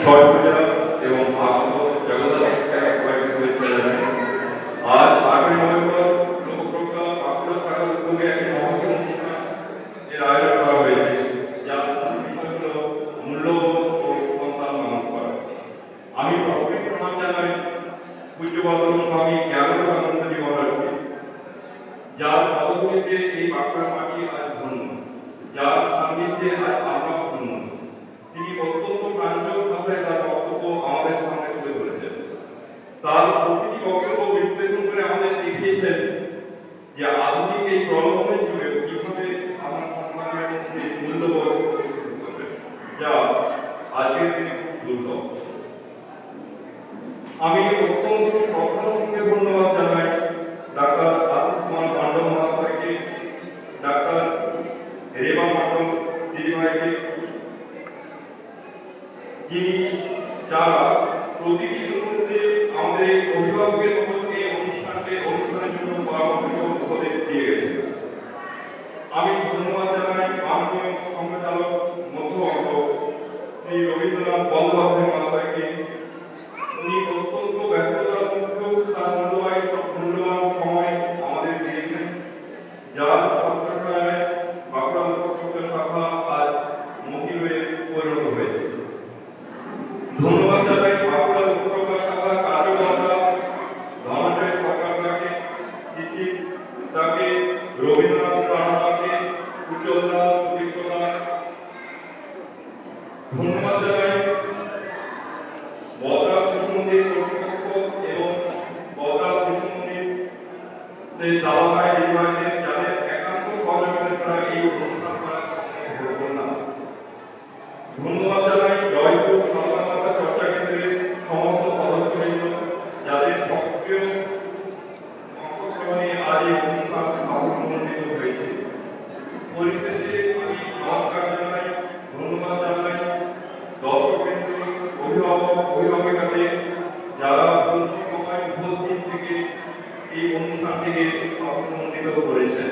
ছট পূজা এবং আগত জগদ্ধাত্রীকে সবাইকে শুভেচ্ছা জানাই। আজ 8ই নভেম্বর লোকপ্রজ্ঞা বাঁকুড়া শাখার উদ্যোগে একটি মহৎ অনুষ্ঠান এর আয়োজন করা হয়েছে, যার বিষয় হল মূল্যবোধ ও সন্তান মানুষ করা। আমি প্রথমে প্রণাম জানাই পূজ্যপাদ স্বামী জ্ঞানানন্দজি মহারাজকে, যার পদধূলিতে এই বাঁকুড়া মাটি আজ ধন্য, যার সান্নিধ্যে আজ আমরা ধন্য। তিনি অত্যন্ত প্রাঞ্জল ভাষায় তার বক্তব্য আমাদের সামনে তুলে ধরেছেন। তার প্রতিটি বক্তব্য বিশ্লেষণ করে আমাদের দেখিয়েছেন যে আধুনিক এই প্রলোভনের যুগে কিভাবে আমার সমাজের মধ্যে মূল্যবোধ প্রতিষ্ঠিত করবে, যা আজকের দিনে খুব দুর্লভ। আমি অত্যন্ত শ্রদ্ধার সঙ্গে ধন্যবাদ জানাই ডাক্তার আশিস কুমার পাণ্ডব মহাশয়কে, ডাক্তার রেবা পাণ্ডব দিদিভাইকে, যারা প্রতিটি মুহূর্তে আমাদের অভিভাবকের মতো এই অনুষ্ঠানের জন্য পরামর্শ উপদেশ দিয়ে গেছে। আমি ধন্যবাদ জানাই মাননীয় সংঘচালক মধ্যবর্গ শ্রী রবীন্দ্রনাথ বন্দ্যোপাধ্যায় মহাশয়কে। উনি অত্যন্ত ব্যস্ততার মধ্যেও তার মূল্যবান সময় আমাদের দিয়েছেন, যার ছাত্রছায়ায় বাঁকুড়া লোকপ্রজ্ঞা শাখা আজ মহিল হয়ে পরিণত হয়েছে। ধন্যবাদ জানাই বাঁকুড়া লোকপ্রজ্ঞা শাখার কার্যকর্তা ধনঞ্জয় সরকারকে, শিশির তাকে, রবীন্দ্রনাথ প্রাণকে, উজ্জ্বলদা, সুদীপ্তদা। ধন্যবাদ জানাই বদরা শিশু মন্দির কর্তৃপক্ষ এবং বদরা শিশু মন্দির দাদাভাই দিদিভাইদের, যাদের একান্ত সহযোগিতায় তারা এই অনুষ্ঠান করার সম্ভব না। ধন্যবাদ জানাই জয়পুর সন্তানমাতা চর্চা কেন্দ্রের সমস্ত সদস্যবৃন্দ, যাদের সক্রিয় অংশগ্রহণে আজ এই অনুষ্ঠান সাফল্যমণ্ডিত হয়েছে। পরিশেষে আমি নমস্কার জানাই, ধন্যবাদ জানাই দর্শকবৃন্দ, অভিভাবকদের, যারা সময় উপস্থিত থেকে এই অনুষ্ঠানটিকে সাফল্যমণ্ডিত করেছেন।